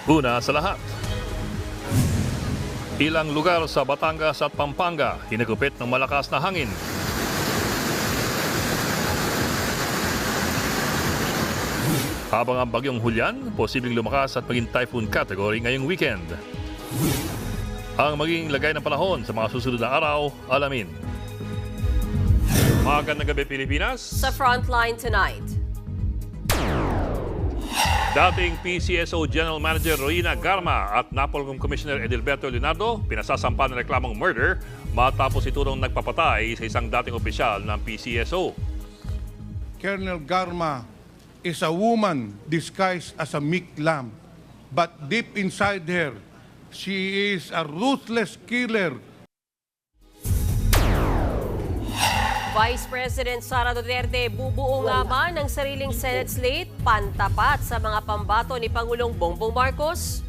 Una sa lahat, ilang lugar sa Batangas at Pampanga hinagupit ng malakas na hangin. Habang ang bagyong Julian, posibleng lumakas at maging typhoon category ngayong weekend. Ang magiging lagay ng panahon sa mga susunod na araw, alamin. Magandang gabi, Pilipinas. Sa Frontline tonight. Dating PCSO General Manager Roina Garma at NAPOLCOM Commissioner Edilberto Leonardo pinasasampa ng reklamong murder matapos iturong nagpapatay sa isang dating opisyal ng PCSO. Colonel Garma is a woman disguised as a meek lamb, but deep inside her, she is a ruthless killer. Vice President Sara Duterte bubuo nga ba ng sariling Senate slate pantapat sa mga pambato ni Pangulong Bongbong Marcos?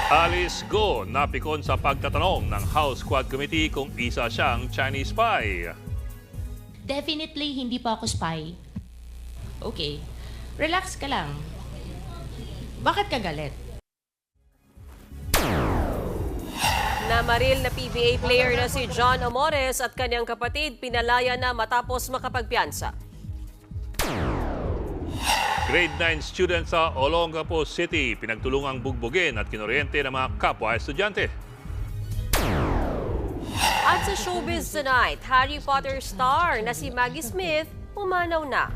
Alice Go napikon sa pagtatanong ng House Quad Committee kung isa siyang Chinese spy. Definitely hindi pa ako spy. Okay, relax ka lang. Bakit ka galit? Namaril na PBA player na si John Amores at kanyang kapatid pinalaya na matapos makapagpiyansa. Grade 9 student sa Olongapo City pinagtulungang bugbugin at kinoryente ng mga kapwa estudyante. At sa showbiz tonight, Harry Potter star na si Maggie Smith pumanaw na.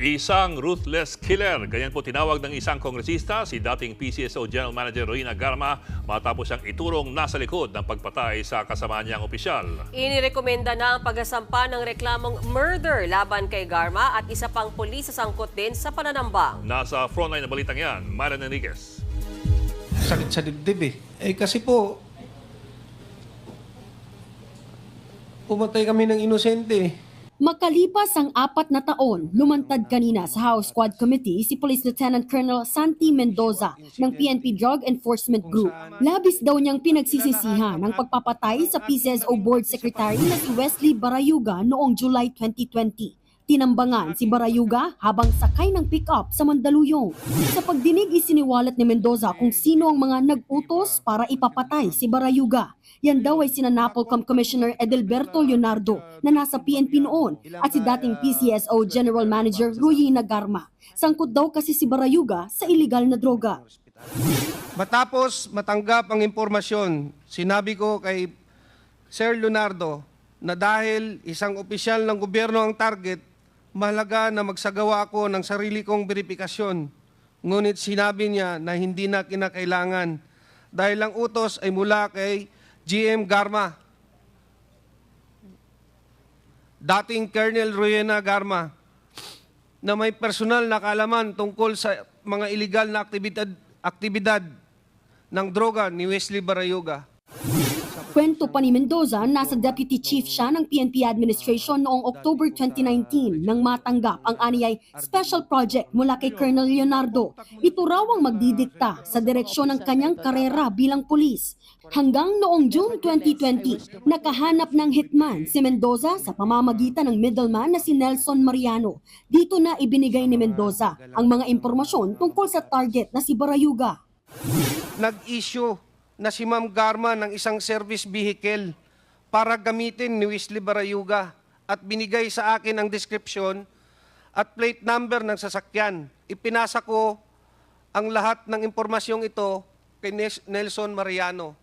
Isang ruthless killer, ganyan po tinawag ng isang kongresista si dating PCSO General Manager Roina Garma matapos siyang iturong nasa likod ng pagpatay sa kasama niyang opisyal. Inirekomenda na ang paghasampa ng reklamong murder laban kay Garma at isa pang pulis sa sangkot din sa pananambang. Nasa frontline na balitang yan, Marian Enriquez. Sakit sa dibdib kasi po, pumatay kami ng inosente. Makalipas ang 4 na taon, lumantad kanina sa House Quad Committee si Police Lieutenant Colonel Santi Mendoza ng PNP Drug Enforcement Group. Labis daw niyang pinagsisisihan ang pagpapatay sa PCSO Board Secretary na si Wesley Barayuga noong July 2020. Tinambangan si Barayuga habang sakay ng pick-up sa Mandaluyong. Sa pagdinig isiniwalat ni Mendoza kung sino ang mga nag-utos para ipapatay si Barayuga. Yan daw ay sina NAPOLCOM Commissioner Edilberto Leonardo na nasa PNP noon at si dating PCSO General Manager Roina Garma. Sangkot daw kasi si Barayuga sa iligal na droga. Matapos matanggap ang impormasyon, sinabi ko kay Sir Leonardo na dahil isang opisyal ng gobyerno ang target, mahalaga na magsagawa ako ng sarili kong verifikasyon. Ngunit sinabi niya na hindi na kinakailangan dahil ang utos ay mula kay GM Garma, dating Colonel Roina Garma, na may personal na kaalaman tungkol sa mga iligal na aktibidad ng droga ni Wesley Barayuga. Kwento pa ni Mendoza, nasa deputy chief siya ng PNP administration noong October 2019 nang matanggap ang aniyay special project mula kay Colonel Leonardo. Ito raw ang magdidikta sa direksyon ng kanyang karera bilang pulis. Hanggang noong June 2020, nakahanap ng hitman si Mendoza sa pamamagitan ng middleman na si Nelson Mariano. Dito na ibinigay ni Mendoza ang mga impormasyon tungkol sa target na si Barayuga. Nag-issue na si Ma'am Garma ng isang service vehicle para gamitin ni Wesley Barayuga at binigay sa akin ang description at plate number ng sasakyan. Ipinasa ko ang lahat ng impormasyong ito kay Nelson Mariano.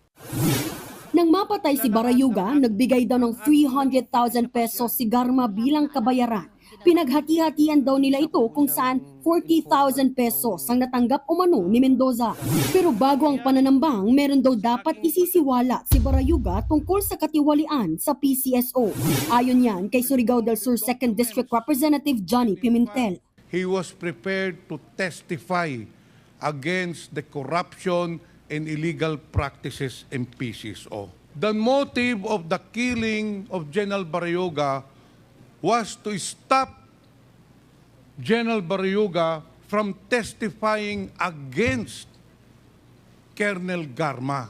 Nang mapatay si Barayuga, nagbigay daw ng 300,000 pesos si Garma bilang kabayaran. Pinaghati-hatian daw nila ito kung saan 40,000 pesos ang natanggap umano ni Mendoza. Pero bago ang pananambang, meron daw dapat isisiwala si Barayuga tungkol sa katiwalian sa PCSO. Ayon yan kay Surigao del Sur 2nd District Representative Johnny Pimentel. He was prepared to testify against the corruption and illegal practices in PCSO. The motive of the killing of General Barayuga was to stop General Barayuga from testifying against Colonel Garma.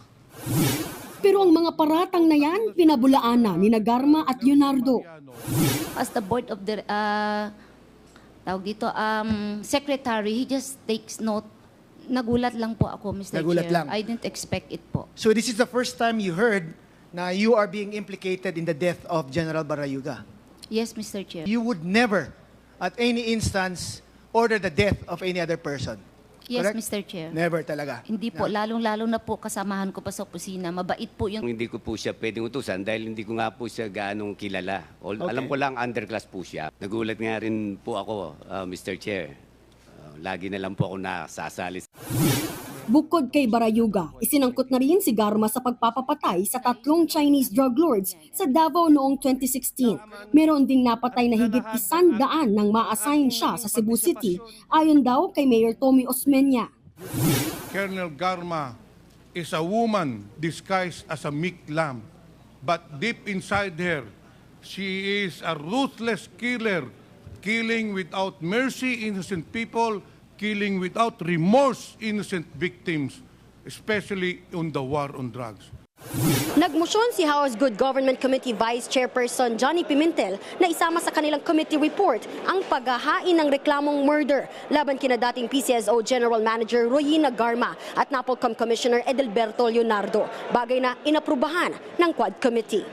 Pero ang mga paratang na yan, pinabulaan na ni Garma at Leonardo. As the board of the secretary, he just takes note. Nagulat lang po ako, Mr. Nagulat Chair. lang. I didn't expect it po. So this is the first time you heard na you are being implicated in the death of General Barayuga. Yes, Mr. Chair. You would never, at any instance, order the death of any other person. Yes, Correct? Mr. Chair. Never talaga. Hindi po, lalong-lalo na po kasamahan ko pa sa opisina. Mabait po yung... Hindi ko po siya pwedeng utusan dahil hindi ko nga po siya gaanong kilala. Okay. Alam ko lang underclass po siya. Nagulat nga rin po ako, Mr. Chair. Lagi na lang po ako nasasali. Bukod kay Barayuga, isinangkot na rin si Garma sa pagpapapatay sa 3 Chinese drug lords sa Davao noong 2016. Meron ding napatay na higit 100 nang ma-assign siya sa Cebu City, ayon daw kay Mayor Tommy Osmeña. Colonel Garma is a woman disguised as a meek lamb, but deep inside her, she is a ruthless killer, killing without mercy innocent people, killing without remorse innocent victims, especially on the war on drugs. Nagmosyon si House Good Government Committee Vice Chairperson Johnny Pimentel na isama sa kanilang committee report ang paghahain ng reklamong murder laban kina dating PCSO General Manager Royina Garma at NAPOLCOM Commissioner Edelberto Leonardo, bagay na inaprubahan ng Quad Committee.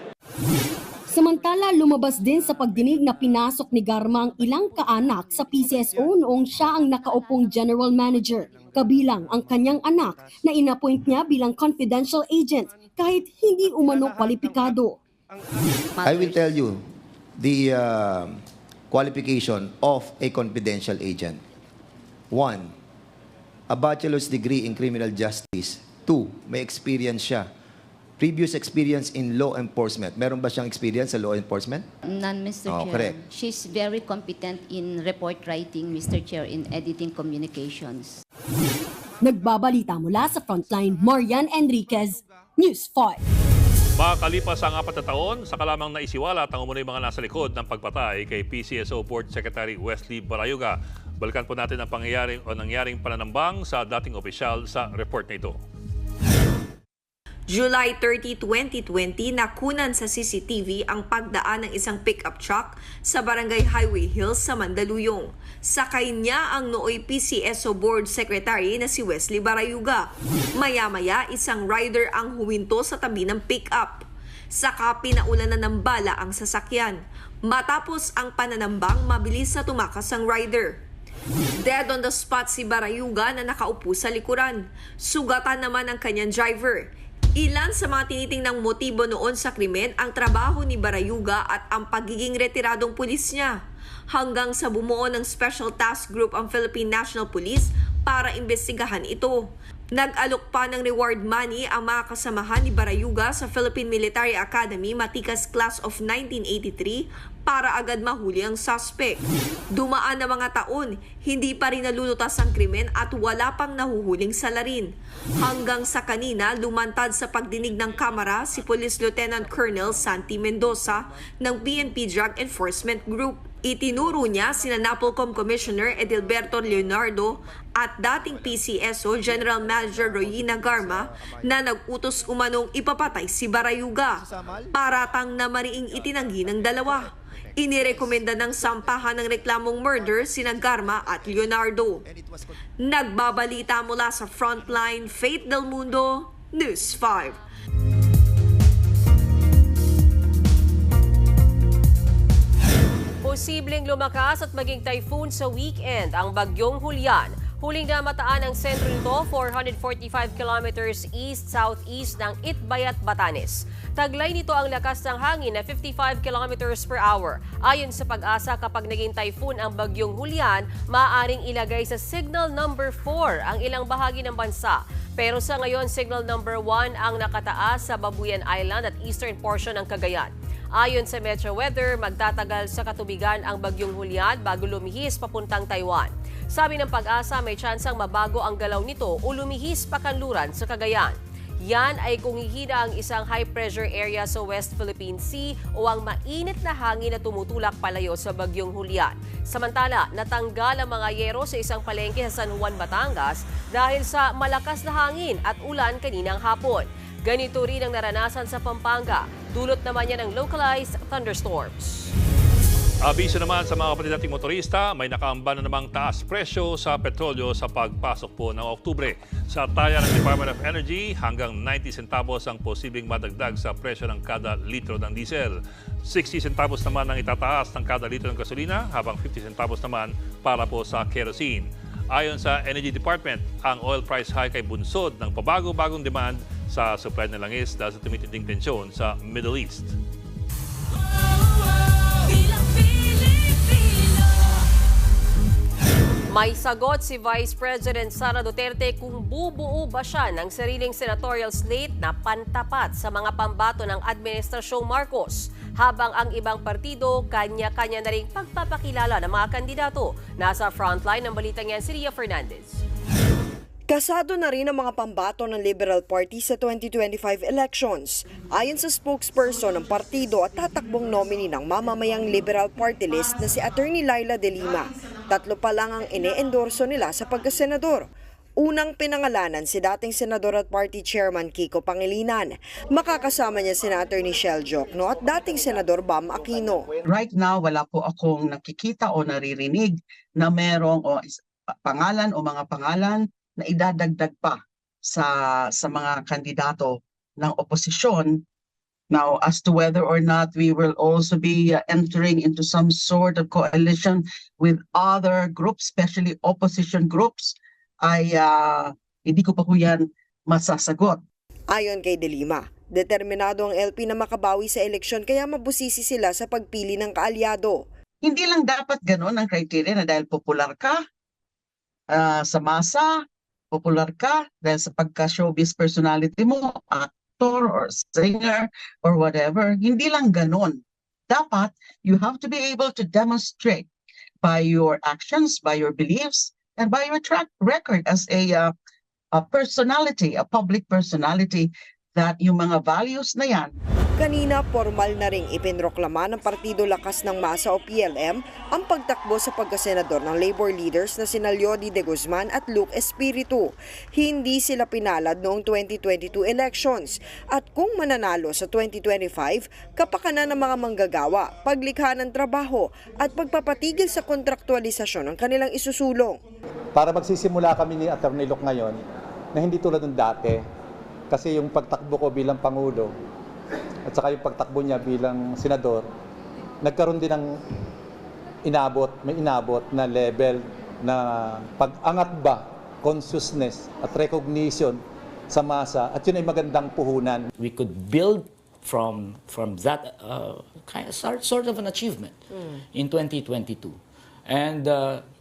Samantala, lumabas din sa pagdinig na pinasok ni Garma ang ilang kaanak sa PCSO noong siya ang nakaupong general manager, kabilang ang kanyang anak na inappoint niya bilang confidential agent kahit hindi umano kwalipikado. I will tell you the qualification of a confidential agent. 1, a bachelor's degree in criminal justice. 2, may experience siya. Previous experience in law enforcement. Meron ba siyang experience sa law enforcement? None, Mr. Chair. Correct. She's very competent in report writing, Mr. Chair, in editing communications. Nagbabalita mula sa Frontline, Marian Enriquez, News 5. Makakalipas ang 4 na taon, saka lamang naisiwalat ang umunoy mga nasa likod ng pagpatay kay PCSO Board Secretary Wesley Barayuga. Balikan po natin ang nangyaring pananambang sa dating opisyal sa report na ito. July 30, 2020, nakunan sa CCTV ang pagdaan ng isang pickup truck sa Barangay Highway Hills sa Mandaluyong. Sakay niya ang nooy PCSO Board Secretary na si Wesley Barayuga. Maya-maya, isang rider ang huminto sa tabi ng pickup. Saka pinaulan na ng bala ang sasakyan. Matapos ang pananambang, mabilis na tumakas ang rider. Dead on the spot si Barayuga na nakaupo sa likuran. Sugatan naman ang kanyang driver. Ilan sa mga tinitingnang motibo noon sa krimen ang trabaho ni Barayuga at ang pagiging retiradong pulis niya. Hanggang sa bumuo ng Special Task Group ang Philippine National Police para imbestigahan ito. Nag-alok pa ng reward money ang mga kasamahan ni Barayuga sa Philippine Military Academy Matikas Class of 1983 para agad mahuli ang suspect. Dumaan na mga taon, hindi pa rin nalulutas ang krimen at wala pang nahuhuling salarin. Hanggang sa kanina, lumantad sa pagdinig ng kamera si Police Lieutenant Colonel Santi Mendoza ng PNP Drug Enforcement Group. Itinuro niya sina NAPOLCOM Commissioner Edelberto Leonardo at dating PCSO General Manager Royina Garma na nag-utos umanong ipapatay si Barayuga. Paratang na mariing itinanggi ng dalawa. Inirekomenda ng sampahan ng reklamong murder sina Garma at Leonardo. Nagbabalita mula sa Frontline, Faith Del Mundo, News 5. Posibleng lumakas at maging typhoon sa weekend ang bagyong Julian. Huling namataan ang sentro nito 445 kilometers east-southeast ng Itbayat, Batanes. Taglay nito ang lakas ng hangin na 55 kilometers per hour. Ayon sa Pag-asa, kapag naging typhoon ang bagyong Julian, maaaring ilagay sa signal number 4 ang ilang bahagi ng bansa. Pero sa ngayon, signal number 1 ang nakataas sa Babuyan Island at eastern portion ng Cagayan. Ayon sa Metro Weather, magtatagal sa katubigan ang bagyong Julian bago lumihis papuntang Taiwan. Sabi ng Pag-asa, may tsansang mabago ang galaw nito o lumihis pakanluran sa Cagayan. Yan ay kung hihina ang isang high-pressure area sa West Philippine Sea o ang mainit na hangin na tumutulak palayo sa bagyong Julian. Samantala, natanggal ang mga yero sa isang palengke sa San Juan, Batangas dahil sa malakas na hangin at ulan kaninang hapon. Ganito rin ang naranasan sa Pampanga. Dulot naman yan ng localized thunderstorms. Abiso naman sa mga kapatid nating motorista, may nakaamba na namang taas presyo sa petrolyo sa pagpasok po ng Oktubre. Sa taya ng Department of Energy, hanggang 90 centavos ang posibleng madagdag sa presyo ng kada litro ng diesel. 60 centavos naman ang itataas ng kada litro ng gasolina, habang 50 centavos naman para po sa kerosene. Ayon sa Energy Department, ang oil price hike ay bunsod ng pabago-bagong demand sa supply ng langis dahil sa tumitinding tensyon sa Middle East. May sagot si Vice President Sara Duterte kung bubuo ba siya ng sariling senatorial slate na pantapat sa mga pambato ng Administrasyong Marcos. Habang ang ibang partido, kanya-kanya na ring pagpapakilala ng mga kandidato. Nasa frontline ng balitang yan si Ria Fernandez. Kasado na rin ang mga pambato ng Liberal Party sa 2025 elections. Ayon sa spokesperson ng partido at tatakbong nominee ng mamamayang Liberal Party list na si Attorney Laila De Lima, 3 pa lang ang ine-endorso nila sa pagkasenador. Unang pinangalanan si dating senador at party chairman Kiko Pangilinan. Makakasama niya si Attorney Shell Jokno at dating senador Bam Aquino. Right now, wala po akong nakikita o naririnig na merong pangalan o mga pangalan na idadagdag pa sa mga kandidato ng oposisyon. Now, as to whether or not we will also be entering into some sort of coalition with other groups, especially opposition groups, ay hindi ko pa po yan masasagot. Ayon kay De Lima, determinado ang LP na makabawi sa eleksyon kaya mabusisi sila sa pagpili ng kaalyado. Hindi lang dapat ganon ang criteria na dahil popular ka sa masa, popular ka dahil sa pagka-showbiz personality mo, actor or singer or whatever. Hindi lang ganon. Dapat, you have to be able to demonstrate by your actions, by your beliefs, and by your track record as a personality, a public personality, that yung mga values na yan. Kanina, formal na ring ipinroklama ng Partido Lakas ng Masa o PLM ang pagtakbo sa pagkasenador ng labor leaders na sina Leody de Guzman at Luke Espiritu. Hindi sila pinalad noong 2022 elections at kung mananalo sa 2025, kapakanan ng mga manggagawa, paglikha ng trabaho at pagpapatigil sa kontraktualisasyon ng kanilang isusulong. Para magsisimula kami ni Atty. Luke ngayon na hindi tulad ng dati, kasi yung pagtakbo ko bilang Pangulo at saka yung pagtakbo niya bilang senador, nagkaroon din ng may inabot na level na pag-angat ba, consciousness at recognition sa masa, at yun ay magandang puhunan. We could build from that sort of an achievement in 2022 and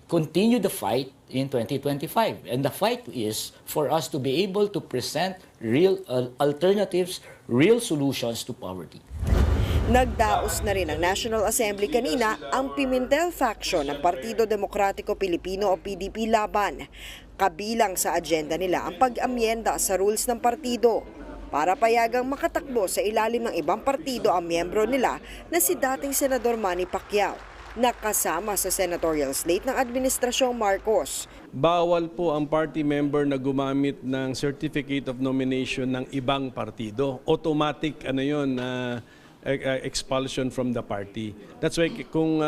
continue the fight in 2025. And the fight is for us to be able to present real alternatives, real solutions to poverty. Nagdaos na rin ng National Assembly kanina ang Pimentel faction ng Partido Demokratiko Pilipino o PDP laban. Kabilang sa agenda nila ang pag-amyenda sa rules ng partido para payagang makatakbo sa ilalim ng ibang partido ang miyembro nila na si dating Senador Manny Pacquiao, nakasama sa senatorial slate ng Administrasyong Marcos. Bawal po ang party member na gumamit ng certificate of nomination ng ibang partido. Automatic yun, expulsion from the party. That's why kung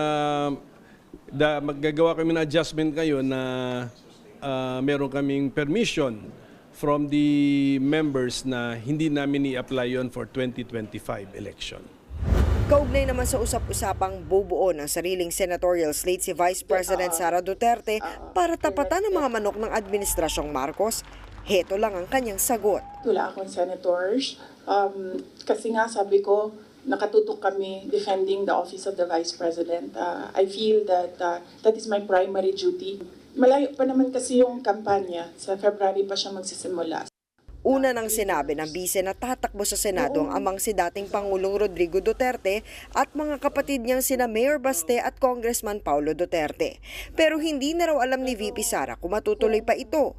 maggagawa kami ng adjustment ngayon na meron kaming permission from the members na hindi namin i-apply yun for 2025 election. Kaugnay naman sa usap-usapang bubuo ng sariling senatorial slate si Vice President Sara Duterte para tapatan ang mga manok ng Administrasyong Marcos, heto lang ang kanyang sagot. Wala akong senators kasi nga sabi ko, nakatutok kami defending the office of the Vice President. I feel that that is my primary duty. Malayo pa naman kasi yung kampanya. Sa February pa siya magsisimula. Una nang sinabi ng bise na tatakbo sa Senado ang amang si dating Pangulong Rodrigo Duterte at mga kapatid niyang sina Mayor Baste at Congressman Paulo Duterte. Pero hindi na raw alam ni VP Sara kung matutuloy pa ito.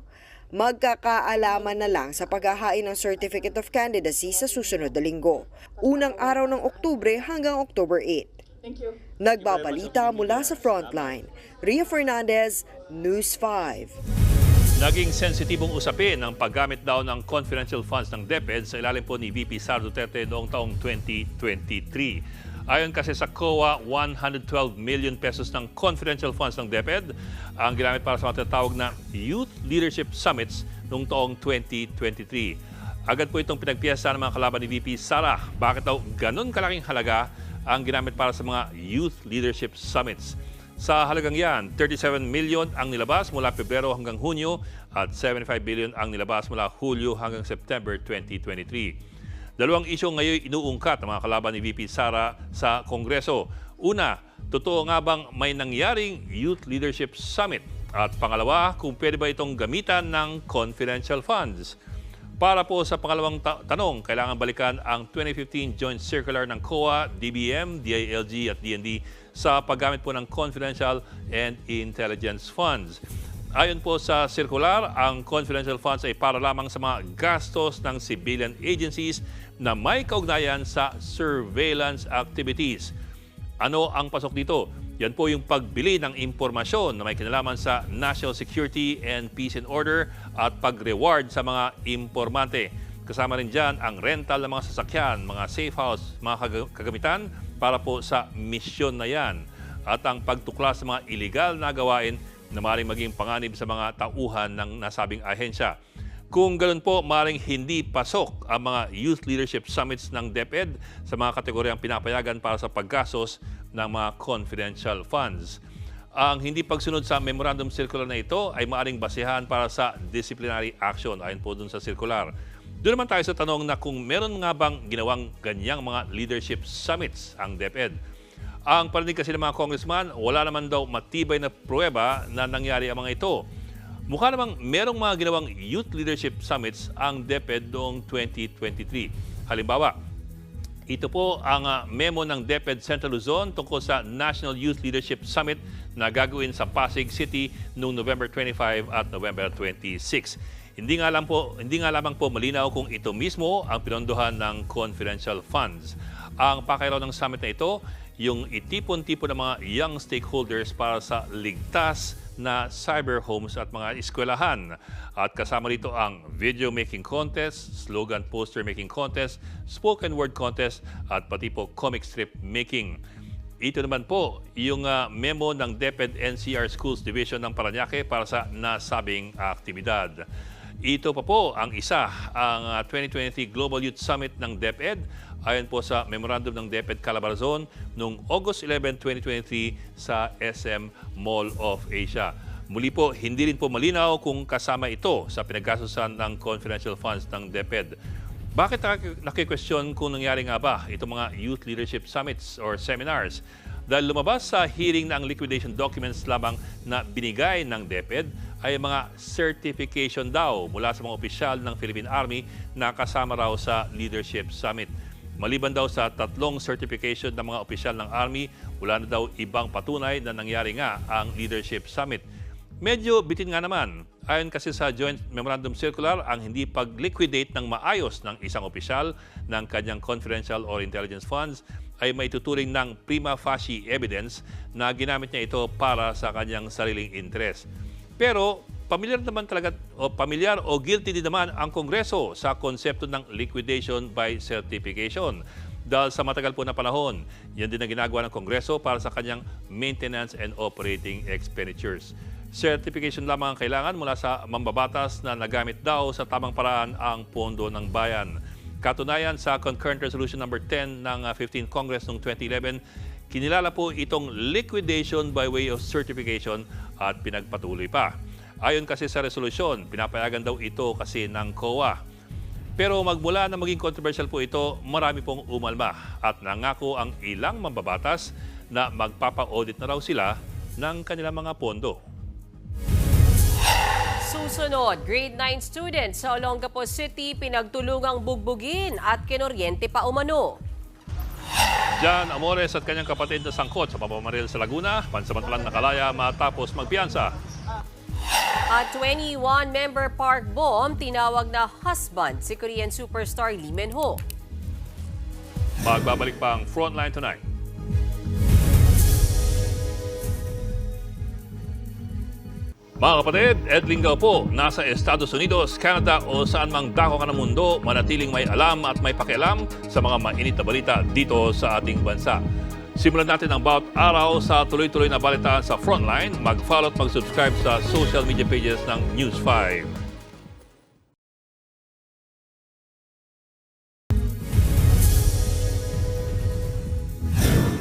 Magkakaalaman na lang sa paghahain ng Certificate of Candidacy sa susunod na linggo. Unang araw ng Oktubre hanggang October 8. Thank you. Nagbabalita mula sa Frontline, Ria Fernandez, News 5. Naging sensitibong usapin ang paggamit daw ng confidential funds ng DepEd sa ilalim po ni VP Sara Duterte noong taong 2023. Ayon kasi sa COA, 112 million pesos ng confidential funds ng DepEd ang ginamit para sa mga tinatawag na Youth Leadership Summits noong taong 2023. Agad po itong pinagpiyasa ng mga kalaban ni VP Sara. Bakit daw ganun kalaking halaga ang ginamit para sa mga Youth Leadership Summits? Sa halagang yan, 37 million ang nilabas mula Pebrero hanggang Hunyo at 75 billion ang nilabas mula Hulyo hanggang September 2023. Dalawang isyu ngayon inuungkat ng mga kalaban ni VP Sara sa Kongreso. Una, totoo nga bang may nangyaring Youth Leadership Summit? At pangalawa, kung pwede ba itong gamitan ng confidential funds? Para po sa pangalawang tanong, kailangan balikan ang 2015 Joint Circular ng COA, DBM, DILG at DND sa paggamit po ng confidential and intelligence funds. Ayon po sa circular, ang confidential funds ay para lamang sa mga gastos ng civilian agencies na may kaugnayan sa surveillance activities. Ano ang pasok dito? Yan po yung pagbili ng impormasyon na may kinalaman sa national security and peace and order at pag-reward sa mga impormante. Kasama rin dyan ang rental ng mga sasakyan, mga safe house, mga kagamitan para po sa misyon na yan. At ang pagtuklas sa mga illegal na gawain na maaaring maging panganib sa mga tauhan ng nasabing ahensya. Kung ganoon po, maaaring hindi pasok ang mga Youth Leadership Summits ng DepEd sa mga kategoryang pinapayagan para sa paggastos ng mga confidential funds. Ang hindi pagsunod sa memorandum circular na ito ay maaaring basihan para sa disciplinary action ayon po dun sa circular. Doon naman tayo sa tanong na kung meron nga bang ginawang ganyang mga leadership summits ang DepEd. Ang parinig kasi ng mga congressman, wala naman daw matibay na pruweba na nangyari ang mga ito. Mukha namang merong mga ginawang youth leadership summits ang DepEd noong 2023. Halimbawa, ito po ang memo ng DepEd Central Luzon tungkol sa National Youth Leadership Summit na gagawin sa Pasig City noong November 25 at November 26. Hindi nga lamang po malinaw kung ito mismo ang pinondohan ng confidential funds. Ang pakayaraw ng summit na ito, yung itipon-tipon ng mga young stakeholders para sa ligtas na cyber homes at mga eskwelahan. At kasama dito ang video making contest, slogan poster making contest, spoken word contest at pati po comic strip making. Ito naman po yung memo ng DepEd NCR Schools Division ng Parañaque para sa nasabing aktibidad. Ito pa po ang isa, ang 2023 Global Youth Summit ng DepEd ayon po sa memorandum ng DepEd Calabarzon noong August 11, 2023 sa SM Mall of Asia. Muli po, hindi rin po malinaw kung kasama ito sa pinaggastusan ng confidential funds ng DepEd. Bakit nakikwestiyon kung nangyari nga ba itong mga youth leadership summits or seminars? Dahil lumabas sa hearing na ang liquidation documents lamang na binigay ng DepEd ay mga certification daw mula sa mga opisyal ng Philippine Army na kasama raw sa leadership summit. Maliban daw sa 3 certification ng mga opisyal ng Army, wala na daw ibang patunay na nangyari nga ang leadership summit. Medyo bitin nga naman. Ayon kasi sa Joint Memorandum Circular, ang hindi pag-liquidate ng maayos ng isang opisyal ng kanyang confidential or intelligence funds ay maituturing ng prima facie evidence na ginamit niya ito para sa kanyang sariling interes. Pero pamilyar o guilty din naman ang Kongreso sa konsepto ng liquidation by certification. Dahil sa matagal po na panahon, yan din ang ginagawa ng Kongreso para sa kanyang maintenance and operating expenditures. Certification lamang ang kailangan mula sa mambabatas na nagamit daw sa tamang paraan ang pondo ng bayan. Katunayan sa Concurrent Resolution number 10 ng 15th Congress noong 2011, kinilala po itong liquidation by way of certification at pinagpatuloy pa. Ayon kasi sa resolusyon, pinapayagan daw ito kasi ng COA. Pero magmula na maging controversial po ito, marami pong umalma at nangako ang ilang mambabatas na magpapa-audit na raw sila ng kanilang mga pondo. Susunod, grade 9 students sa Olongapo City pinagtulungang bugbugin at kinoryente pa umano. Jan Amores at kanyang kapatid na sangkot sa pamamaril sa Laguna, pansamantalang nakalaya matapos magpiyansa. At 21-member park bomb, tinawag na husband si Korean superstar Lee Min-ho. Magbabalik pa ang Frontline tonight. Mga kapatid, Ed Lingao po, nasa Estados Unidos, Canada o saan mang dako ka ng mundo, manatiling may alam at may pakialam sa mga mainit na balita dito sa ating bansa. Simulan natin ang bawat araw sa tuloy-tuloy na balitaan sa Frontline. Mag-follow at mag-subscribe sa social media pages ng News 5.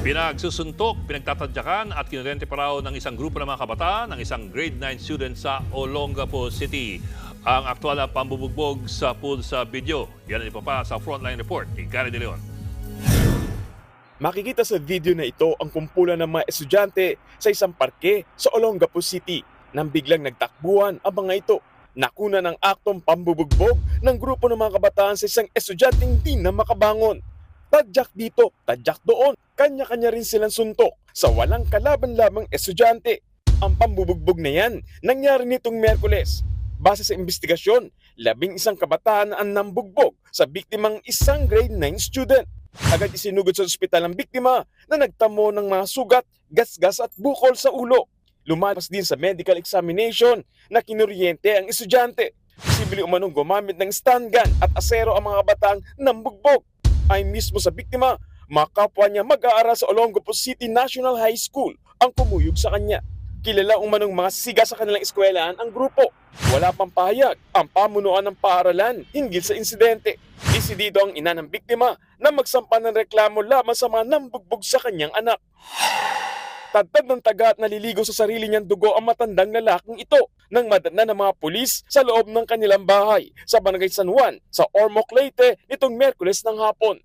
Pinagsusuntok, pinagtatadyakan at kinurente pa raw ng isang grupo ng mga kabataan ng isang grade 9 student sa Olongapo City. Ang aktwal na pambubugbog sa pool sa video. Yan ang ipapa sa Frontline Report ni Gary De Leon. Makikita sa video na ito ang kumpulan ng mga estudyante sa isang parke sa Olongapo City nang biglang nagtakbuhan ang mga ito. Nakuna ng aktong pambubugbog ng grupo ng mga kabataan sa isang estudyanteng di na makabangon. Tadyak dito, tadyak doon, kanya-kanya rin silang suntok sa walang kalaban-labang estudyante. Ang pambubugbog na yan nangyari nitong Miyerkules. Base sa investigasyon, 11 kabataan ang nambugbog sa biktimang isang grade 9 student. Agad isinugod sa ospital ang biktima na nagtamo ng mga sugat, gasgas at bukol sa ulo. Lumapas din sa medical examination na kinuryente ang estudyante. Posible umanong gumamit ng stun gun at asero ang mga batang nambugbog. Ay mismo sa biktima, mga kapwa niya mag-aaral sa Olongapo City National High School ang kumuyog sa kanya. Kilala umanong mga siga sa kanilang eskwelahan ang grupo. Wala pang pahayag ang pamunuan ng paaralan hinggil sa insidente. Desidido ang ina ng biktima na magsampa ng reklamo laban sa mga nambugbog sa kanyang anak. Tadtad ng taga at naliligo sa sarili niyang dugo ang matandang lalaking ito nang madatnan ng mga pulis sa loob ng kanilang bahay sa Barangay San Juan sa Ormoc, Leyte nitong Miyerkules ng hapon.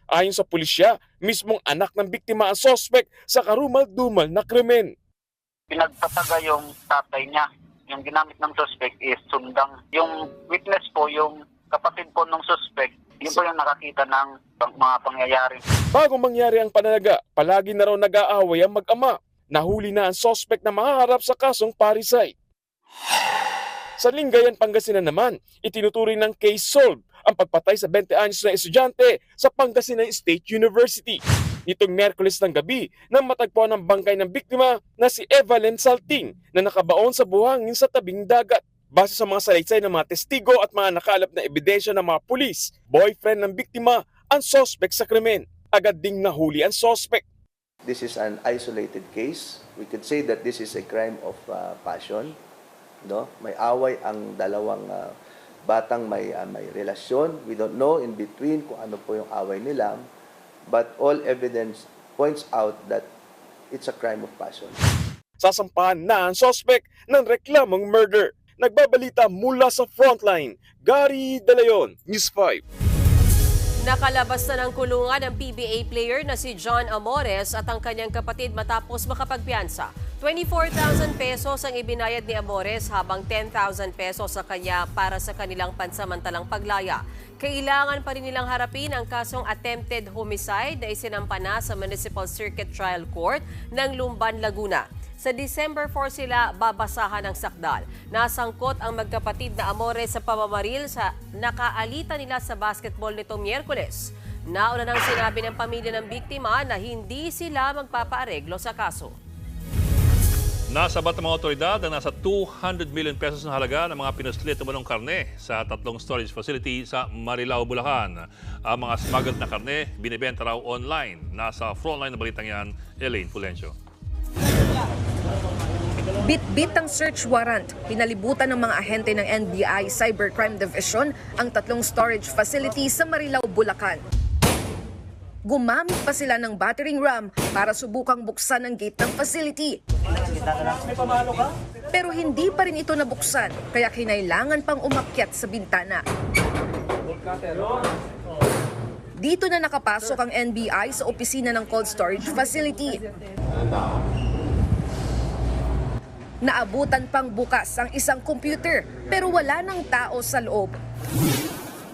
Ayon sa pulisya, mismong anak ng biktima ang sospek sa karumal-dumal na krimen. Pinagtataga yung tatay niya. Yung ginamit ng suspect is sundang. Yung witness po, yung kapatid po ng suspect, yun po yung nakakita ng mga pangyayari. Bago mangyari ang pananaga, palagi na raw nag-aaway ang mag-ama. Nahuli na ang suspect na mahaharap sa kasong parricide. Sa Lingayen, Pangasinan naman, itinuturing ng case solved ang pagpatay sa 20 anyos na estudyante sa Pangasinan State University. Nitong Miyerkules ng gabi nang matagpuan ang bangkay ng biktima na si Evelyn Salting na nakabaon sa buhangin sa tabing dagat. Base sa mga salaysay ng mga testigo at mga nakalap na ebidensya ng mga pulis, boyfriend ng biktima ang suspect sa krimen. Agad ding nahuli ang suspect. This is an isolated case. We could say that this is a crime of passion. No? May away ang dalawang batang may relasyon. We don't know in between kung ano po yung away nila. But all evidence points out that it's a crime of passion. Sasampahan na ang suspect ng reklamong murder. Nagbabalita mula sa Frontline, Gary De Leon, News 5. Nakalabas na ng kulungan ang PBA player na si John Amores at ang kanyang kapatid matapos makapagpiyansa. 24,000 pesos ang ibinayad ni Amores habang 10,000 pesos sa kanya para sa kanilang pansamantalang paglaya. Kailangan pa rin nilang harapin ang kasong attempted homicide na isinampa na sa Municipal Circuit Trial Court ng Lumban, Laguna. Sa December 4 sila babasahan ng sakdal. Nasangkot ang magkapatid na Amores sa pamamaril sa nakaalita nila sa basketball nitong Miyerkules. Nauna nang sinabi ng pamilya ng biktima na hindi sila magpapaareglo sa kaso. Nasabat ng mga otoridad ang nasa 200 million pesos na halaga ng mga pinuslit umanong karne sa 3 storage facility sa Marilao, Bulacan. Ang mga smuggled na karne binibenta raw online. Nasa frontline na balitang yan, Elaine Fulencio. Bit-bit ang search warrant. Pinalibutan ng mga ahente ng NBI Cybercrime Division ang 3 storage facility sa Marilao, Bulacan. Gumamit pa sila ng battering ram para subukang buksan ang gate ng facility. Pero hindi pa rin ito nabuksan, kaya kinailangan pang umakyat sa bintana. Dito na nakapasok ang NBI sa opisina ng cold storage facility. Naabutan pang bukas ang isang computer pero wala nang tao sa loob.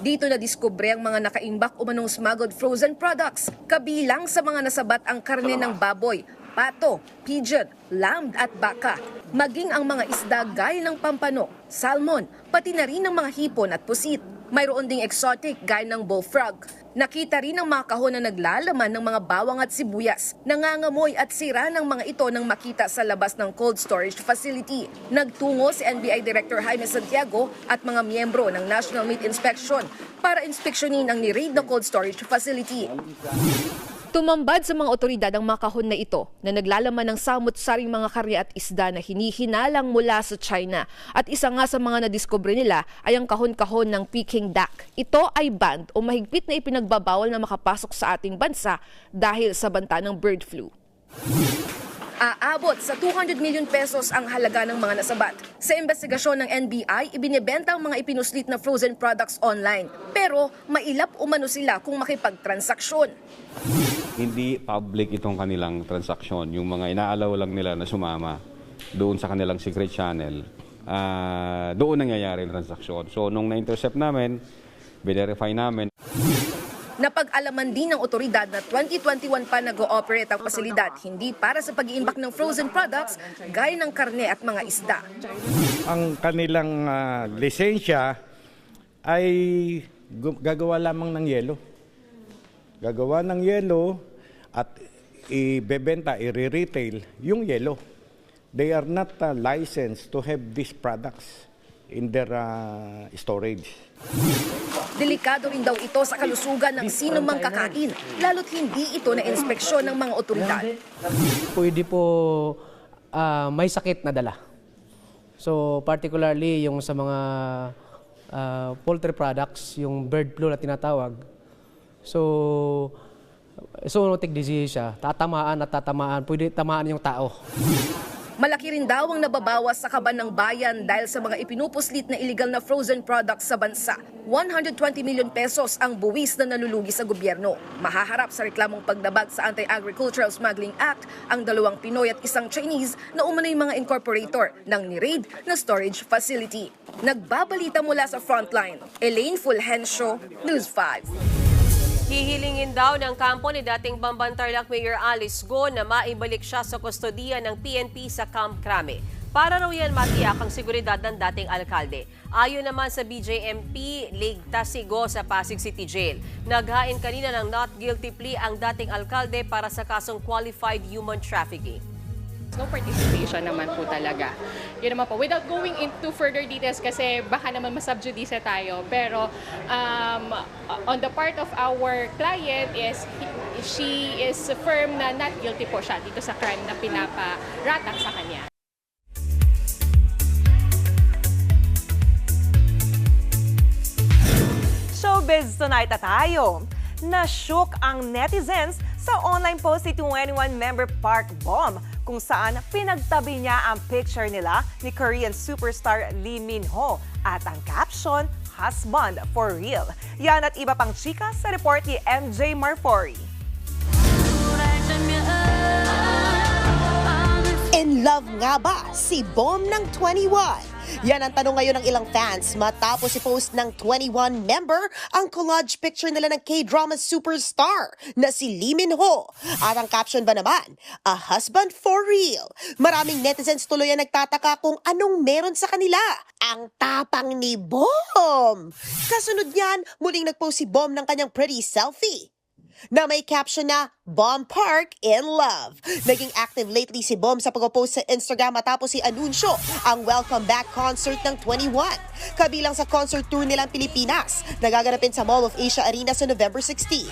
Dito na diskubre ang mga nakaimbak umanong smuggled frozen products. Kabilang sa mga nasabat ang karne ng baboy, pato, pigeon, lamb at baka. Maging ang mga isda gaya ng pampano, salmon, pati na rin ng mga hipon at pusit. Mayroon ding exotic gaya ng bullfrog. Nakita rin ang mga kahon na naglalaman ng mga bawang at sibuyas. Nangangamoy at sira ng mga ito nang makita sa labas ng cold storage facility. Nagtungo si NBI Director Jaime Santiago at mga miyembro ng National Meat Inspection para inspeksyonin ang ni-raid na cold storage facility. Tumambad sa mga otoridad ang mga kahon na ito na naglalaman ng samut-saring mga karya at isda na hinihinalang mula sa China. At isa nga sa mga nadiskubre nila ay ang kahon-kahon ng Peking duck. Ito ay banned o mahigpit na ipinagbabawal na makapasok sa ating bansa dahil sa banta ng bird flu. Aabot sa 200 million pesos ang halaga ng mga nasabat. Sa investigasyon ng NBI, ibinebenta ang mga ipinuslit na frozen products online. Pero mailap umano sila kung makipagtransaksyon. Hindi public itong kanilang transaksyon. Yung mga inaalaw lang nila na sumama doon sa kanilang secret channel, doon nangyayari ang transaksyon. So nung na-intercept namin, verify namin. Napag-alaman din ng otoridad na 2021 pa nag-ooperate ang pasilidad, hindi para sa pag-iimbak ng frozen products gaya ng karne at mga isda. Ang kanilang lisensya ay gagawa lamang ng yelo. Gagawa ng yelo at ibebenta, i-retail yung yelo. They are not licensed to have these products in their storage. Delikado rin daw ito sa kalusugan ng sino mang kakain, lalo't hindi ito na inspeksyon ng mga otoridad. Pwede po may sakit na dala. So particularly yung sa mga poultry products, yung bird flu na tinatawag. So zoonotic disease siya, tatamaan at tatamaan, pwede tamaan yung tao. Malaki rin daw ang nababawas sa kaban ng bayan dahil sa mga ipinupuslit na illegal na frozen products sa bansa. 120 million pesos ang buwis na nalulugi sa gobyerno. Mahaharap sa reklamong pagdabag sa Anti-Agricultural Smuggling Act ang 2 Pinoy at 1 Chinese na umano'y mga incorporator ng ni-raid na storage facility. Nagbabalita mula sa Frontline, Elaine Fulgencio, News 5. Hihilingin daw ng kampo ni dating Bamban Tarlac Mayor Alice Go na maibalik siya sa kustodiya ng PNP sa Camp Crame. Para raw yan matiyak ang seguridad ng dating alkalde. Ayon naman sa BJMP, ligtas si Go sa Pasig City Jail. Naghain kanina ng not guilty plea ang dating alkalde para sa kasong qualified human trafficking. No participation naman po talaga. Yun naman po. Without going into further details kasi baka naman masubjudice tayo. Pero on the part of our client she is firm na not guilty po siya dito sa crime na pinaparatang sa kanya. Showbiz tonight na tayo. Nashook ang netizens sa online post ni 21-member Park Bom kung saan pinagtabi niya ang picture nila ni Korean superstar Lee Min-ho at ang caption, "Husband for real." Yan at iba pang chika sa report ni MJ Marfori. In love nga ba si Bom ng 21? Yan ang tanong ngayon ng ilang fans matapos i-post ng 21 member ang collage picture nila ng K-drama superstar na si Lee Min-ho. At ang caption ba naman, "A husband for real." Maraming netizens tuloy ang nagtataka kung anong meron sa kanila. Ang tapang ni Bom! Kasunod niyan, muling nagpost si Bom ng kanyang pretty selfie na may caption na Bom Park in Love. Naging active lately si Bom sa pag-post sa Instagram matapos i-anunsyo ang welcome back concert ng 21. Kabilang sa concert tour nilang Pilipinas, nagaganapin sa Mall of Asia Arena sa November 16.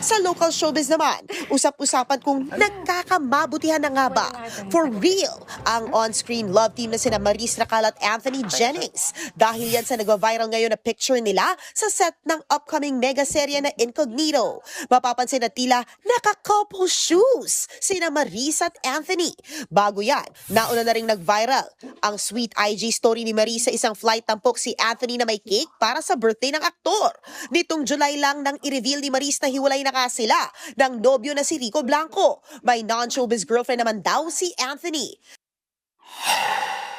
Sa local showbiz naman, usap-usapan kung nagkakamabutihan na nga ba for real ang on-screen love team na sina Maris Racal at Anthony Jennings. Dahil yan sa nag-viral ngayon na picture nila sa set ng upcoming mega serye na Incognito. Mapapansin na tila naka-couple shoes sina Maris at Anthony. Bago yan, nauna na rin nag-viral ang sweet IG story ni Maris sa isang flight tampok si Anthony na may cake para sa birthday ng aktor. Nitong July lang nang i-reveal ni Maris na hiwalay na sila ng nobyo na si Rico Blanco. May non-showbiz girlfriend naman daw si Anthony.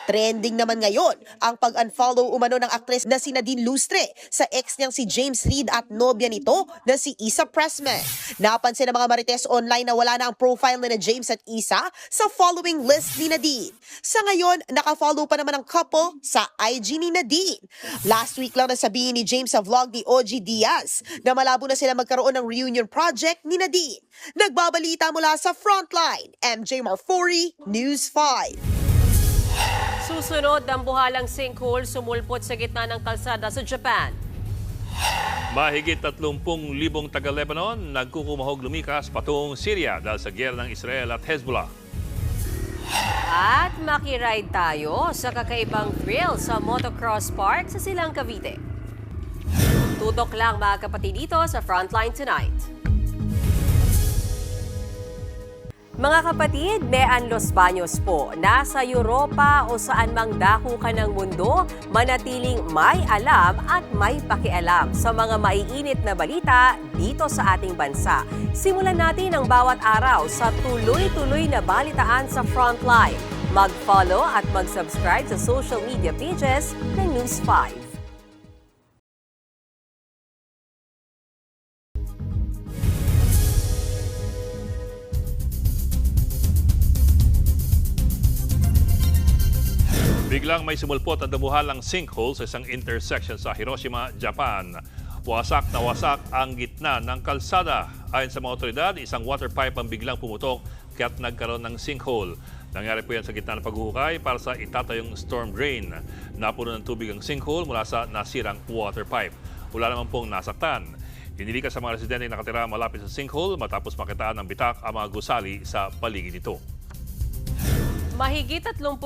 Trending naman ngayon ang pag-unfollow umano ng aktres na si Nadine Lustre sa ex niyang si James Reid at nobya nito na si Isa Pressman. Napansin ng mga marites online na wala na ang profile ni na James at Isa sa following list ni Nadine. Sa ngayon, nakafollow pa naman ang couple sa IG ni Nadine. Last week lang nasabihin ni James sa vlog ni OG Diaz na malabo na sila magkaroon ng reunion project ni Nadine. Nagbabalita mula sa Frontline, MJ Marfori, News 5. Susunod, dambuhalang sinkhole sumulpot sa gitna ng kalsada sa Japan. Mahigit 30,000 taga-Lebanon nagkukumahog lumikas patungong Syria dahil sa giyera ng Israel at Hezbollah. At makiride tayo sa kakaibang thrill sa motocross park sa Silang Cavite. Tutok lang mga kapatid dito sa Frontline Tonight. Mga kapatid, Mean Los Baños po. Nasa Europa o saan mang dako ka ng mundo, manatiling may alam at may pakialam sa mga maiinit na balita dito sa ating bansa. Simulan natin ang bawat araw sa tuloy-tuloy na balitaan sa Frontline. Mag-follow at mag-subscribe sa social media pages ng News 5. Biglang may sumulpot ang damuhalang sinkhole sa isang intersection sa Hiroshima, Japan. Wasak na wasak ang gitna ng kalsada. Ayon sa mga otoridad, isang water pipe ang biglang pumutok kaya't nagkaroon ng sinkhole. Nangyari po yan sa gitna ng paghuhukay para sa itatayong storm drain. Napuno ng tubig ang sinkhole mula sa nasirang water pipe. Wala naman pong nasaktan. Inilikas sa mga residente na nakatira malapit sa sinkhole matapos makitaan ng bitak ang mga gusali sa paligid nito. Mahigit 30,000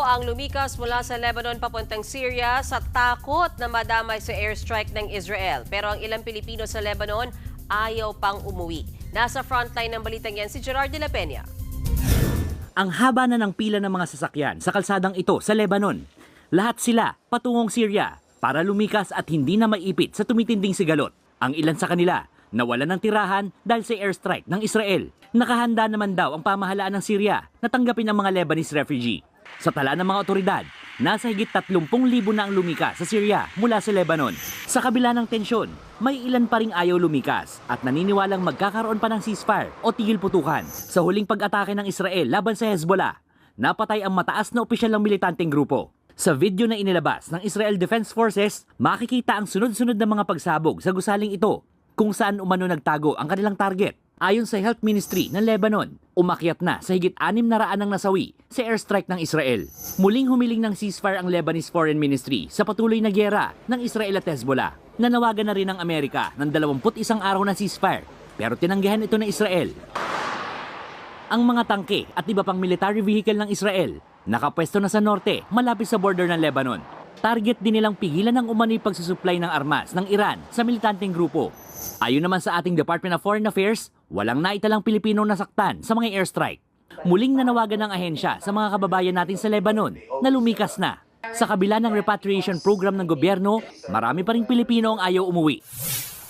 ang lumikas mula sa Lebanon papuntang Syria sa takot na madamay sa airstrike ng Israel. Pero ang ilang Pilipino sa Lebanon ayaw pang umuwi. Nasa frontline ng balitang yan si Gerard de la Peña. Ang haba na ng pila ng mga sasakyan sa kalsadang ito sa Lebanon. Lahat sila patungong Syria para lumikas at hindi na maipit sa tumitinding sigalot. Ang ilan sa kanila nawalan ng tirahan dahil sa airstrike ng Israel. Nakahanda naman daw ang pamahalaan ng Syria na tanggapin ang mga Lebanese refugee. Sa tala ng mga otoridad, nasa higit 30,000 na ang lumikas sa Syria mula sa Lebanon. Sa kabila ng tensyon, may ilan pa ring ayaw lumikas at naniniwalang magkakaroon pa ng ceasefire o tigil putukan. Sa huling pag-atake ng Israel laban sa Hezbollah, napatay ang mataas na opisyal ng militanteng grupo. Sa video na inilabas ng Israel Defense Forces, makikita ang sunod-sunod na mga pagsabog sa gusaling ito kung saan umano nagtago ang kanilang target. Ayon sa Health Ministry ng Lebanon, umakyat na sa higit 600 ang nasawi sa airstrike ng Israel. Muling humiling ng ceasefire ang Lebanese Foreign Ministry sa patuloy na giyera ng Israel at Hezbollah. Nanawagan na rin ang Amerika ng 21 araw na ceasefire, pero tinanggihan ito ng Israel. Ang mga tangke at iba pang military vehicle ng Israel nakapwesto na sa norte malapit sa border ng Lebanon. Target din nilang pigilan ng umano'y pagsusupply ng armas ng Iran sa militanteng grupo. Ayon naman sa ating Department of Foreign Affairs, walang naitalang Pilipinong nasaktan sa mga airstrike. Muling nanawagan ng ahensya sa mga kababayan natin sa Lebanon na lumikas na. Sa kabila ng repatriation program ng gobyerno, marami pa ring Pilipino ang ayaw umuwi.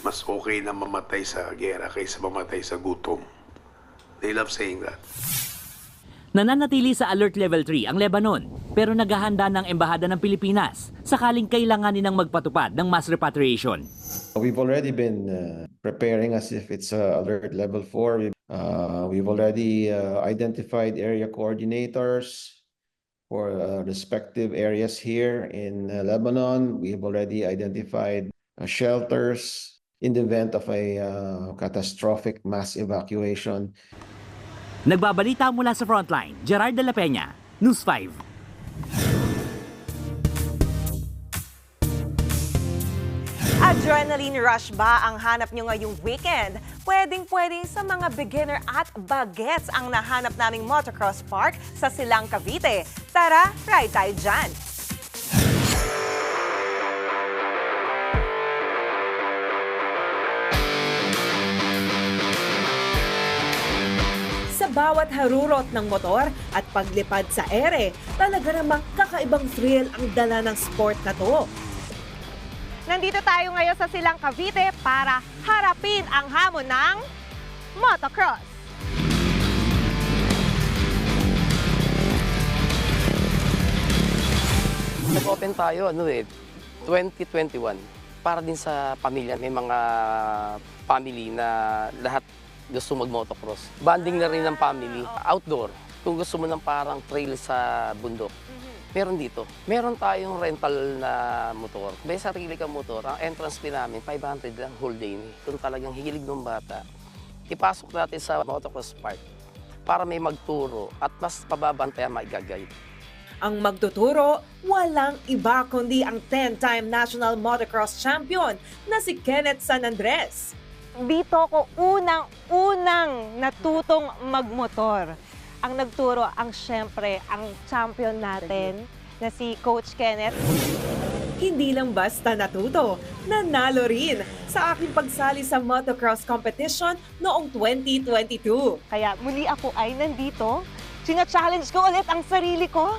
Mas okay na mamatay sa gera kaysa mamatay sa gutom. They love saying that. Nananatili sa Alert Level 3 ang Lebanon, pero naghahanda ng Embahada ng Pilipinas sakaling kailanganin ng magpatupad ng mass repatriation. We've already been preparing as if it's Alert Level 4. We've already identified area coordinators for respective areas here in Lebanon. We've already identified shelters in the event of a catastrophic mass evacuation. Nagbabalita mula sa Frontline, Gerard de la Peña, News 5. Adrenaline rush ba ang hanap nyo ngayong weekend? Pwedeng-pwedeng sa mga beginner at bagets ang nahanap naming motocross park sa Silang Cavite. Tara, ride tayo dyan! Bawat harurot ng motor at paglipad sa ere, talaga namang kakaibang thrill ang dala ng sport na to. Nandito tayo ngayon sa Silang Cavite para harapin ang hamon ng motocross. Nag-open tayo, 2021. Para din sa pamilya. May mga family na lahat gusto mag-motocross. Banding na rin ng family. Outdoor. Kung gusto mo ng parang trail sa bundok, meron dito. Meron tayong rental na motor. May sarili kang motor. Ang entrance fee namin, 500 lang whole day. Kung talagang hilig ng bata, ipasok natin sa motocross park para may magturo at mas pababantayan maigagay. Ang magtuturo, walang iba kundi ang 10-time national motocross champion na si Kenneth San Andres. Dito ko unang natutong magmotor. Ang nagturo ang syempre ang champion natin na si Coach Kenneth. Hindi lang basta natuto, nanalo rin sa aking pagsali sa motocross competition noong 2022. Kaya muli ako ay nandito. China-challenge ko ulit ang sarili ko.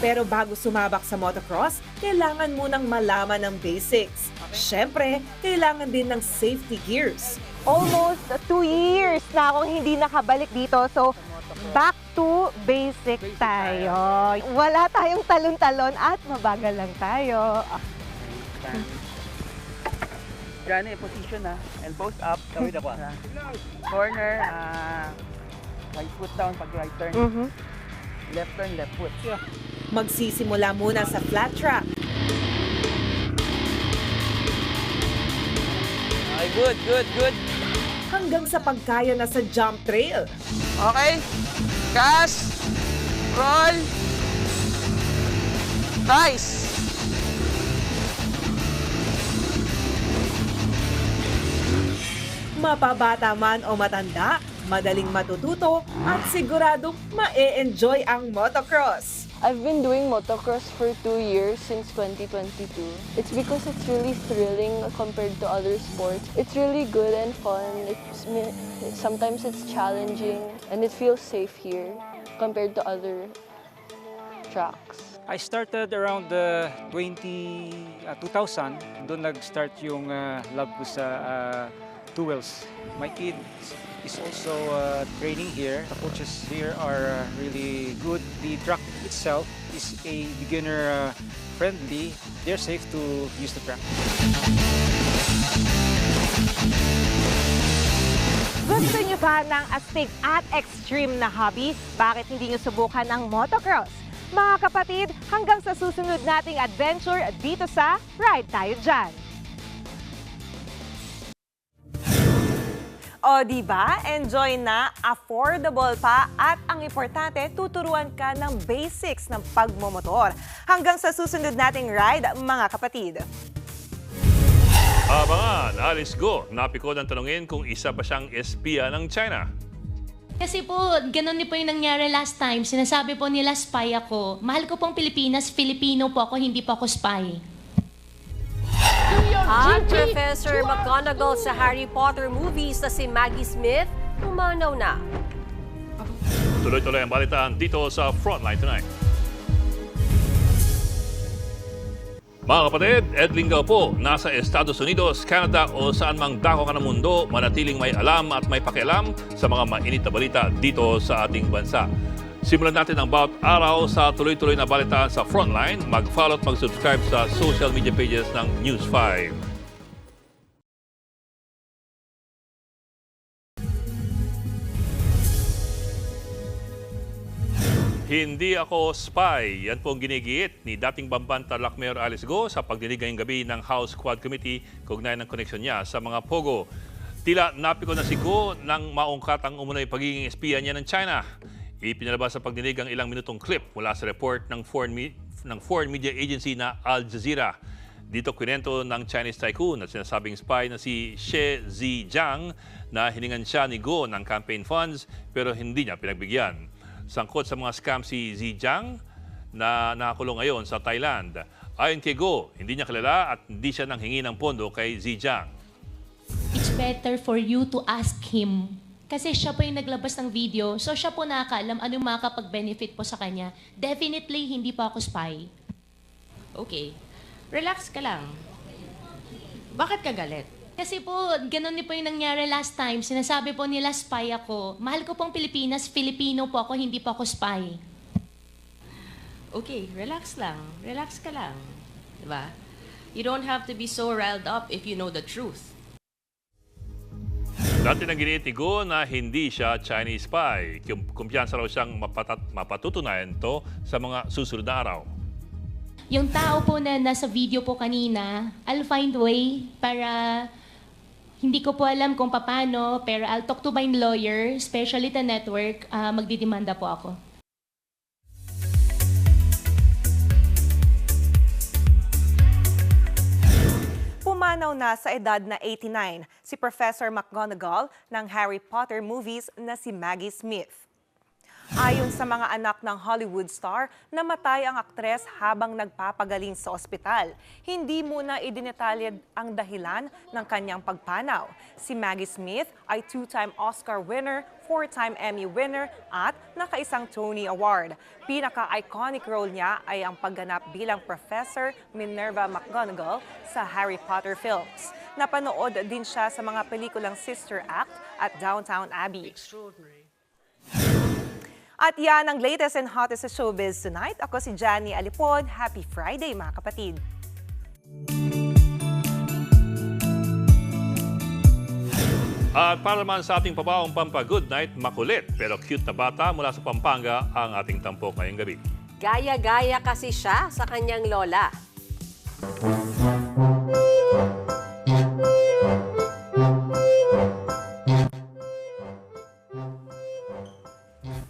Pero bago sumabak sa motocross, kailangan munang malaman ng basics. Siyempre, kailangan din ng safety gears. Almost 2 years na akong hindi nakabalik dito. So, back to basic tayo. Wala tayong talon-talon at mabagal lang tayo. Johnny, position na. And post up. Tawid ako. Corner. Right foot down pag right turn. Left turn, left foot. Magsisimula muna sa flat track. Okay, good. Hanggang sa pagkaya na sa jump trail. Okay. Gas. Roll. Nice. Mapabata man o matanda, madaling matututo at siguradong ma-e-enjoy ang motocross. I've been doing motocross for 2 years since 2022. It's because it's really thrilling compared to other sports. It's really good and fun. Sometimes it's challenging and it feels safe here compared to other tracks. I started around 2000. Doon nag-start yung love ko sa two wheels. My kid is also training here. The coaches here are really good. The track itself is a beginner friendly. They're safe to use the track. Gusto niyo ba ng astig at extreme na hobby? Bakit hindi niyo subukan ang motocross? Mga kapatid, hanggang sa susunod nating adventure dito sa Ride Tayo Dyan! O diba, enjoy na, affordable pa, at ang importante, tuturuan ka ng basics ng pagmomotor. Hanggang sa susunod nating ride, mga kapatid. Abangan, Alice Go. Napiko ng tanungin kung isa pa siyang espiya ng China. Kasi po, ganun din po yung nangyari last time. Sinasabi po nila spy ako. Mahal ko pong Pilipinas, Filipino po ako, hindi po ako spy. At Professor McGonagall sa Harry Potter movies na si Maggie Smith, umanaw na. Tuloy-tuloy ang balitaan dito sa Frontline Tonight. Mga kapatid, Ed Lingao po, nasa Estados Unidos, Canada o saan mang dako ka ng mundo, manatiling may alam at may pakialam sa mga mainit na balita dito sa ating bansa. Simulan natin ang bawat araw sa tuloy-tuloy na balitaan sa Frontline. Mag-follow at mag-subscribe sa social media pages ng News 5. Hindi ako spy. Yan po ang ginigiit ni dating Bamban-Tarlac Mayor Alice Go sa pagdinig ngayong gabi ng House Quad Committee kaugnay ng koneksyon niya sa mga Pogo. Tila napiko na si Go nang maungkat ang umunoy pagiging espiya niya ng China. Ipinalabas sa pagdinig ang ilang minutong clip mula sa report ng foreign media agency na Al Jazeera. Dito kwento ng Chinese tycoon at sinasabing spy na si Xie Zijiang na hiningan siya ni Go ng campaign funds pero hindi niya pinagbigyan. Sangkot sa mga scam si Zijiang na nakakulong ngayon sa Thailand. Ayon kay Go, hindi niya kilala at hindi siya nanghingi ng pondo kay Zijiang. It's better for you to ask him. Kasi siya po yung naglabas ng video, so siya po nakakaalam anong makakapag-benefit po sa kanya. Definitely, hindi po ako spy. Okay. Relax ka lang. Bakit ka galit? Kasi po, ganun din po yung nangyari last time. Sinasabi po nila spy ako. Mahal ko pong Pilipinas, Filipino po ako, hindi po ako spy. Okay, relax lang. Relax ka lang. Diba? You don't have to be so riled up if you know the truth. Dati nang ginitigo na hindi siya Chinese spy. Kumpiyansa raw siyang mapatutunayan to sa mga susunod na araw. Yung tao po na nasa video po kanina, I'll find way para hindi ko po alam kung paano, pero I'll talk to my lawyer, especially the network, magdidemanda po ako. Pumanaw na sa edad na 89 si Professor McGonagall ng Harry Potter movies na si Maggie Smith. Ayon sa mga anak ng Hollywood star, namatay ang aktres habang nagpapagaling sa ospital. Hindi muna idinetalye ang dahilan ng kanyang pagpanaw. Si Maggie Smith ay 2-time Oscar winner, 4-time Emmy winner at nakaisang Tony Award. Pinaka-iconic role niya ay ang pagganap bilang Professor Minerva McGonagall sa Harry Potter films. Napanood din siya sa mga pelikulang Sister Act at Downton Abbey. At yan ang latest and hottest sa showbiz tonight. Ako si Johnny Alipon. Happy Friday mga kapatid. At para naman sa ating pabaong Pampa-Good Night, makulit pero cute na bata mula sa Pampanga ang ating tampok ngayong gabi. Gaya-gaya kasi siya sa kanyang lola.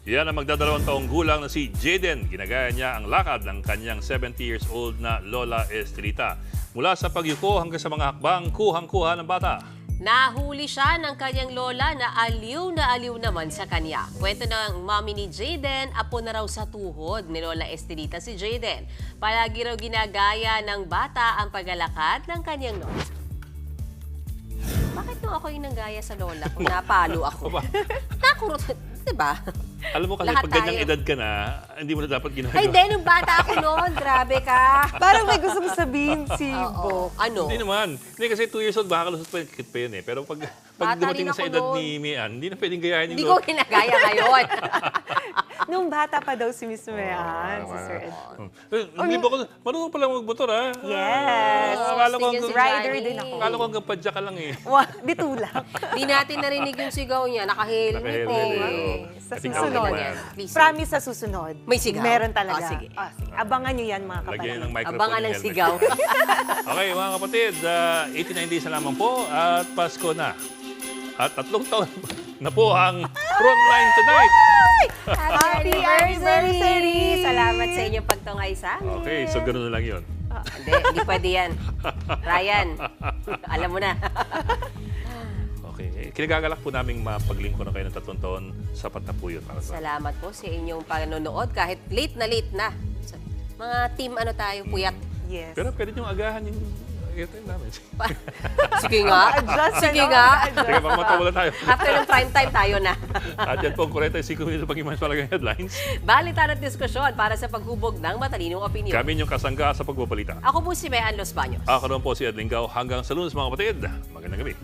Yan ang magdadalawang taong gulang na si Jaden. Ginagaya niya ang lakad ng kanyang 70 years old na Lola Estrelita. Mula sa pagyuko hanggang sa mga hakbang, kuhang-kuha ng bata. Nahuli siya ng kanyang lola na aliw naman sa kanya. Kwento ng mommy ni Jaden, apo na raw sa tuhod ni Lola Estrelita si Jaden. Palagi raw ginagaya ng bata ang paglalakad ng kanyang lola. Bakit nung ako yung nanggaya sa lola ko, napalo ako? Nakurot, diba? Alam mo kasi Lahat pag ganyang tayo. edad ka na, hindi mo na dapat ginagawa. Ay, hindi, nung bata ako noon, grabe ka. Parang may gusto mo sabihin si Bo. Ano? Hindi naman. Hindi kasi 2 years old, baka kalusot pa yun eh. Pero pag Bata dumating rin na sa ako edad noon. ni Mian, hindi na pwedeng gayahin Hindi yung ko ginagaya ngayon. Nung bata pa daw si Miss Mayan, si Sir Ed. Hindi ba ako, marunong pala magmotor ha? Yes. Akala ko Sige, hanggang, si Rider din ako. akala ko hanggang padya ka lang eh. Ditula. Di natin narinig yung sigaw niya, naka-helmet Naka-helmet, eh. oo. Sa I think susunod. okay na. Please. Promise sa susunod. May sigaw? Meron talaga. Ah, sige. Sige. Abangan nyo yan mga Lagyan kapatid. ng microphone Abangan yung ng helmet. sigaw. Okay mga kapatid, 89 days na lamang po at Pasko na. At 3 taon na po ang Frontline tonight. Happy anniversary! Salamat sa inyong pagtungay sa amin. Okay, so ganoon na lang yun. Hindi pwede yan. Ryan, alam mo na. Okay, kinagagalak po naming mapaglingkuran kayo ng 3 taon. Sapat na po yun. Para sa Salamat po sa inyong panonood kahit late na. Mga team ano tayo, puyat. Yes. Pero pwede niyong agahan yung airtime namin. Sige nga. Adjust, Sige ano? nga. Sige, baka matawalan tayo. After ng prime time tayo na. At yan po ang 45 minuto pag-imas talagang headlines. Balitan at diskusyon para sa paghubog ng matalinong opinyon. Kami yung kasangga sa pagbabalita. Ako po si Mayan Los Baños. Ako naman po si Ed Linggao. Hanggang sa Lunes mga kapatid. Magandang gabi.